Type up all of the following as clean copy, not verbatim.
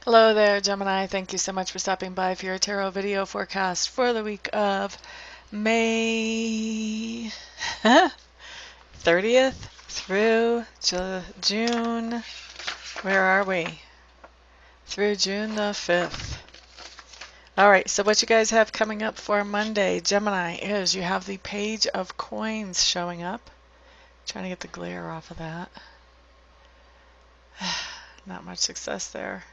Hello there, Gemini. Thank you so much for stopping by for your tarot video forecast for the week of May 30th through June. Where are we? Through June the 5th. All right, so what you guys have coming up for Monday, Gemini, is you have the Page of Coins showing up. Trying to get the glare off of that. Not much success there.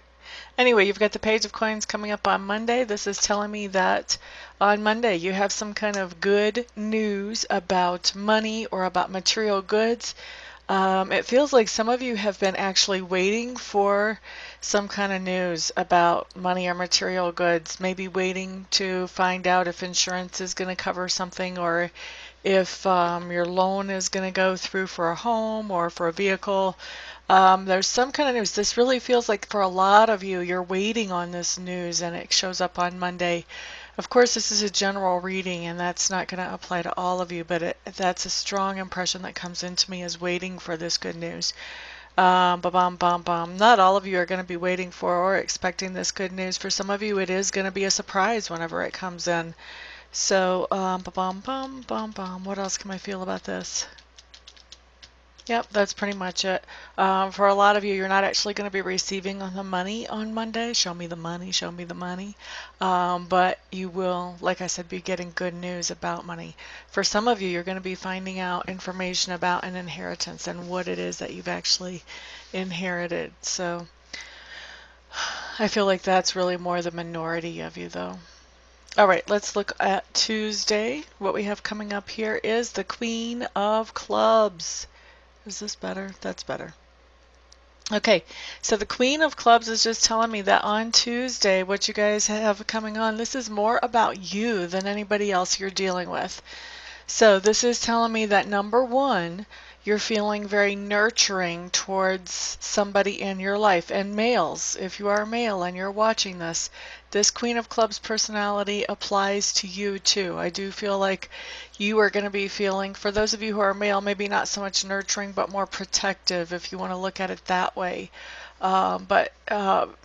Anyway, you've got the Page of Coins coming up on Monday. This is telling me that on Monday you have some kind of good news about money or about material goods. It feels like some of you have been actually waiting for some kind of news about money or material goods, maybe waiting to find out if insurance is going to cover something or if your loan is going to go through for a home or for a vehicle. There's some kind of news. This really feels like for a lot of you, you're waiting on this news and it shows up on Monday. Of course, this is a general reading and that's not going to apply to all of you, but that's a strong impression that comes into me as waiting for this good news. Ba-bum. Not all of you are going to be waiting for or expecting this good news. For some of you, it is going to be a surprise whenever it comes in. So, ba-bum. What else can I feel about this? Yep, that's pretty much it. For a lot of you, you're not actually going to be receiving the money on Monday. Show me the money, show me the money. But you will, like I said, be getting good news about money. For some of you, you're going to be finding out information about an inheritance and what it is that you've actually inherited. So I feel like that's really more the minority of you, though. All right, let's look at Tuesday. What we have coming up here is the Queen of Clubs. Is this better? That's better. Okay, so the Queen of Clubs is just telling me that on Tuesday, what you guys have coming on, this is more about you than anybody else you're dealing with. So this is telling me that number one, you're feeling very nurturing towards somebody in your life. And males, if you are a male and you're watching this Queen of Clubs personality applies to you too. I do feel like you are going to be feeling, for those of you who are male, maybe not so much nurturing, but more protective, if you want to look at it that way. But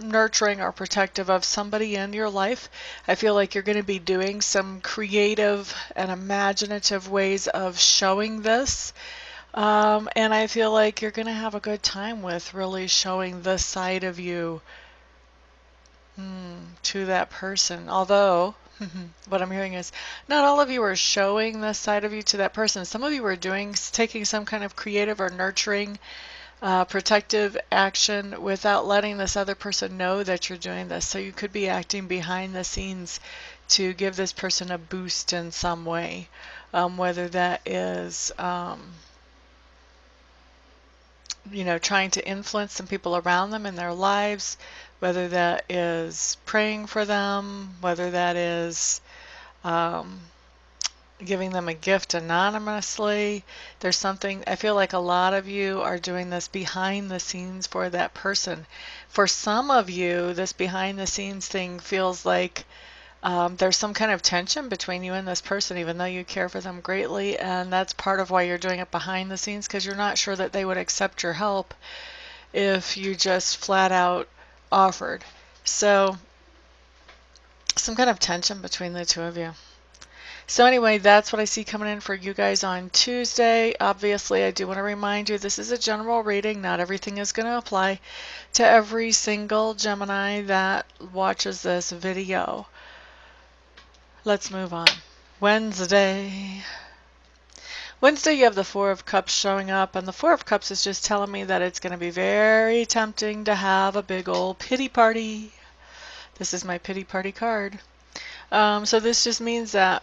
nurturing or protective of somebody in your life. I feel like you're going to be doing some creative and imaginative ways of showing this. And I feel like you're going to have a good time with really showing this side of you to that person. Although, what I'm hearing is not all of you are showing this side of you to that person. Some of you are taking some kind of creative or nurturing protective action without letting this other person know that you're doing this. So you could be acting behind the scenes to give this person a boost in some way, whether that is, trying to influence some people around them in their lives, whether that is praying for them, whether that is um, giving them a gift anonymously. There's something, I feel like a lot of you are doing this behind the scenes for that person. For some of you, this behind the scenes thing feels like there's some kind of tension between you and this person, even though you care for them greatly. And that's part of why you're doing it behind the scenes, because you're not sure that they would accept your help if you just flat out offered. So some kind of tension between the two of you. So anyway, that's what I see coming in for you guys on Tuesday. Obviously, I do want to remind you this is a general reading. Not everything is going to apply to every single Gemini that watches this video. Let's move on. Wednesday. Wednesday, you have the Four of Cups showing up, and the Four of Cups is just telling me that it's going to be very tempting to have a big old pity party. This is my pity party card. So this just means that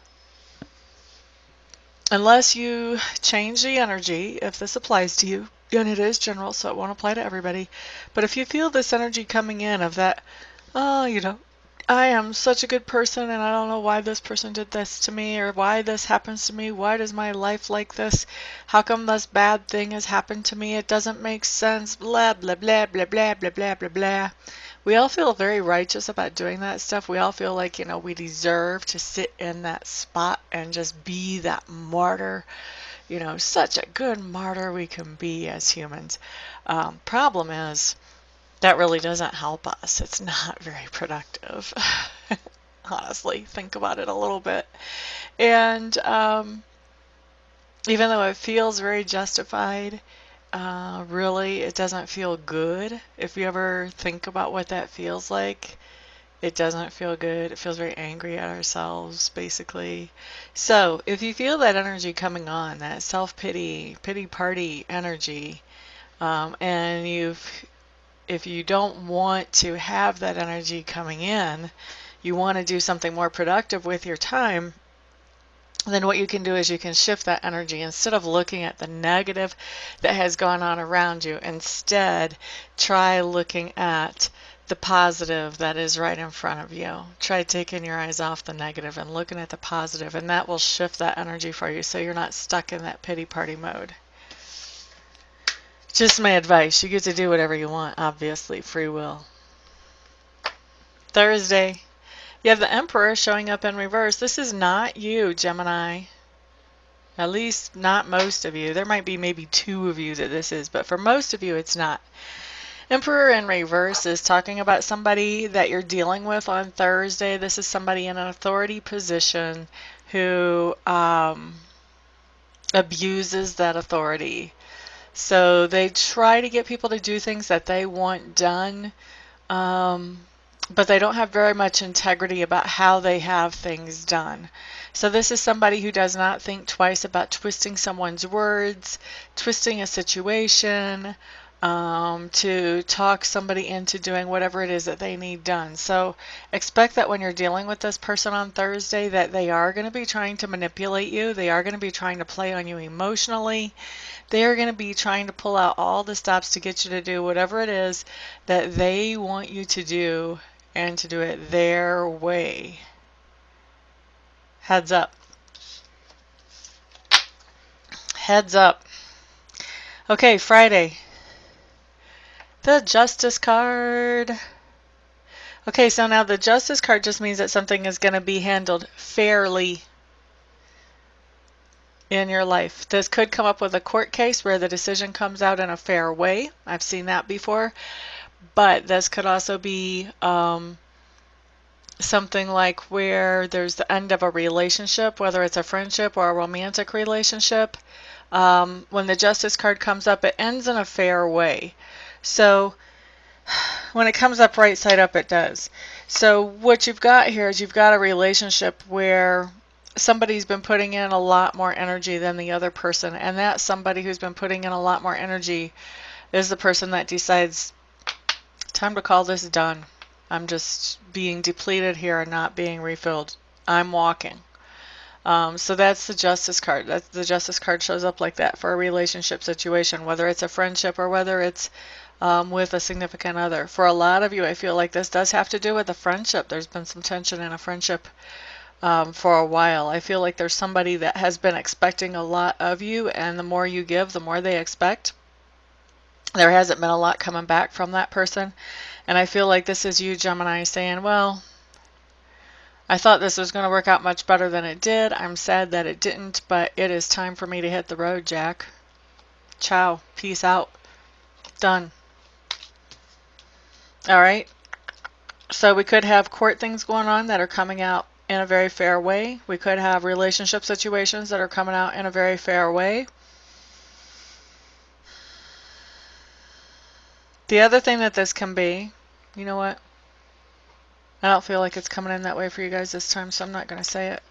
unless you change the energy, if this applies to you, and it is general, so it won't apply to everybody, but if you feel this energy coming in of that, oh, I am such a good person and I don't know why this person did this to me or why this happens to me. Why does my life like this? How come this bad thing has happened to me? It doesn't make sense. Blah, blah, blah, blah, blah, blah, blah, blah, blah. We all feel very righteous about doing that stuff. We all feel like, we deserve to sit in that spot and just be that martyr. Such a good martyr we can be as humans. Problem is, that really doesn't help us. It's not very productive. Honestly, think about it a little bit. And even though it feels very justified, really it doesn't feel good. If you ever think about what that feels like, it doesn't feel good. It feels very angry at ourselves, basically. So if you feel that energy coming on, that self-pity, pity party energy, and if you don't want to have that energy coming in, you want to do something more productive with your time, then what you can do is you can shift that energy. Instead of looking at the negative that has gone on around you, instead try looking at the positive that is right in front of you. Try taking your eyes off the negative and looking at the positive, and that will shift that energy for you so you're not stuck in that pity party mode. Just my advice. You get to do whatever you want, obviously, free will. Thursday, you have the Emperor showing up in reverse. This is not you, Gemini. At least not most of you. There might be maybe 2 of you that this is, but for most of you it's not. Emperor in reverse is talking about somebody that you're dealing with on Thursday. This is somebody in an authority position who abuses that authority. So they try to get people to do things that they want done, but they don't have very much integrity about how they have things done. So this is somebody who does not think twice about twisting someone's words, twisting a situation, to talk somebody into doing whatever it is that they need done. So expect that when you're dealing with this person on Thursday that they are going to be trying to manipulate you. They are going to be trying to play on you emotionally. They are going to be trying to pull out all the stops to get you to do whatever it is that they want you to do, and to do it their way. Heads up. Heads up. Okay, Friday. The Justice card. Okay, so now the Justice card just means that something is going to be handled fairly in your life. This could come up with a court case where the decision comes out in a fair way. I've seen that before. But this could also be something like where there's the end of a relationship, whether it's a friendship or a romantic relationship. When the Justice card comes up, it ends in a fair way. So when it comes up right side up, it does. So what you've got here is you've got a relationship where somebody's been putting in a lot more energy than the other person, and that somebody who's been putting in a lot more energy is the person that decides, time to call this done. I'm just being depleted here and not being refilled. I'm walking. So that's the Justice card. The Justice card shows up like that for a relationship situation, whether it's a friendship or whether it's with a significant other. For a lot of you, I feel like this does have to do with a friendship. There's been some tension in a friendship for a while. I feel like there's somebody that has been expecting a lot of you, and the more you give, the more they expect. There hasn't been a lot coming back from that person. And I feel like this is you, Gemini, saying, well, I thought this was going to work out much better than it did. I'm sad that it didn't, but it is time for me to hit the road, Jack. Ciao. Peace out. Done. All right. So we could have court things going on that are coming out in a very fair way. We could have relationship situations that are coming out in a very fair way. The other thing that this can be, you know what? I don't feel like it's coming in that way for you guys this time, so I'm not going to say it.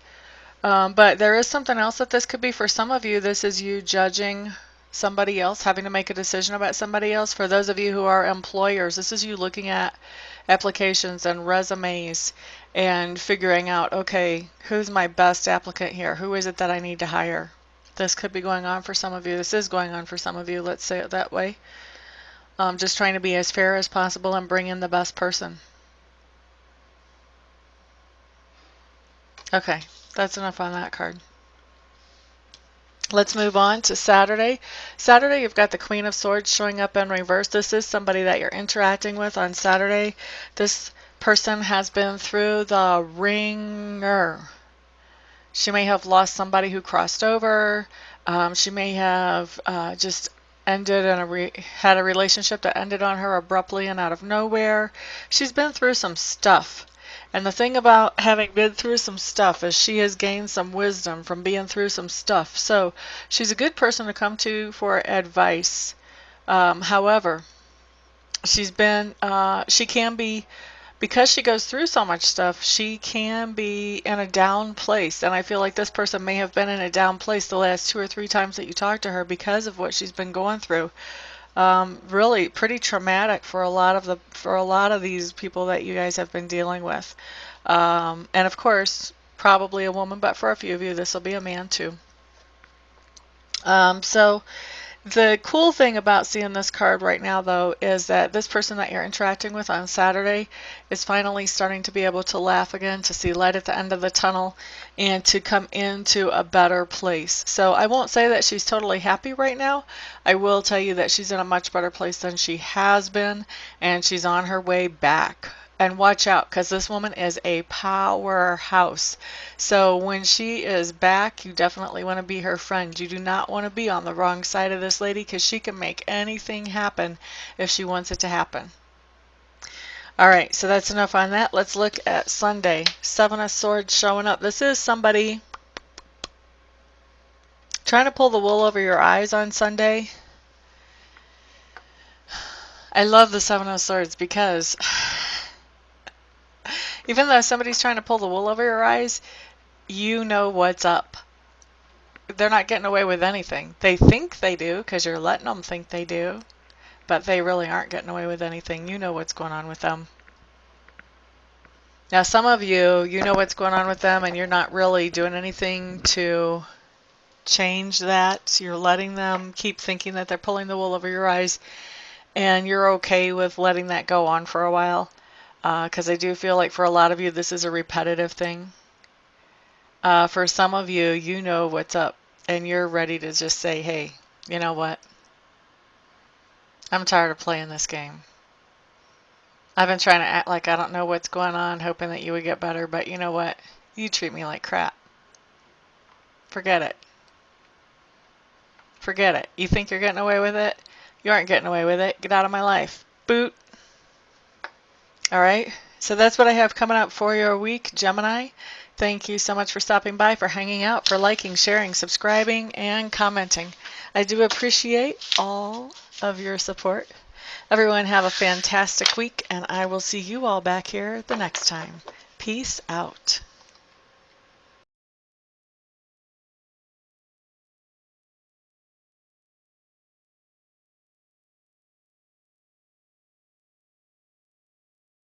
But there is something else that this could be for some of you. This is you judging somebody else, having to make a decision about somebody else. For those of you who are employers, this is you looking at applications and resumes and figuring out, okay, who's my best applicant here? Who is it that I need to hire? This could be going on for some of you. This is going on for some of you, let's say it that way. Just trying to be as fair as possible and bring in the best person. Okay, that's enough on that card. Let's move on to Saturday. Saturday, you've got the Queen of Swords showing up in reverse. This is somebody that you're interacting with on Saturday. This person has been through the ringer. She may have lost somebody who crossed over. She may have just ended in had a relationship that ended on her abruptly and out of nowhere. She's been through some stuff. And the thing about having been through some stuff is she has gained some wisdom from being through some stuff. So she's a good person to come to for advice. However, she can be, because she goes through so much stuff, she can be in a down place. And I feel like this person may have been in a down place the last 2 or 3 times that you talked to her because of what she's been going through. Really pretty traumatic for a lot of these people that you guys have been dealing with. And of course, probably a woman, but for a few of you, this will be a man too. So the cool thing about seeing this card right now, though, is that this person that you're interacting with on Saturday is finally starting to be able to laugh again, to see light at the end of the tunnel, and to come into a better place. So I won't say that she's totally happy right now. I will tell you that she's in a much better place than she has been, and she's on her way back. And watch out, because this woman is a powerhouse. So when she is back, you definitely want to be her friend. You do not want to be on the wrong side of this lady, because she can make anything happen if she wants it to happen. All right, so that's enough on that. Let's look at Sunday. Seven of Swords showing up. This is somebody trying to pull the wool over your eyes on Sunday. I love the Seven of Swords because even though somebody's trying to pull the wool over your eyes, you know what's up. They're not getting away with anything. They think they do because you're letting them think they do, but they really aren't getting away with anything. You know what's going on with them. Now, some of you, you know what's going on with them, and you're not really doing anything to change that. You're letting them keep thinking that they're pulling the wool over your eyes, and you're okay with letting that go on for a while. Because I do feel like for a lot of you, this is a repetitive thing. For some of you, you know what's up, and you're ready to just say, hey, you know what? I'm tired of playing this game. I've been trying to act like I don't know what's going on, hoping that you would get better, but you know what? You treat me like crap. Forget it. Forget it. You think you're getting away with it? You aren't getting away with it. Get out of my life. Boot. All right. So that's what I have coming up for your week, Gemini. Thank you so much for stopping by, for hanging out, for liking, sharing, subscribing, and commenting. I do appreciate all of your support. Everyone have a fantastic week, and I will see you all back here the next time. Peace out.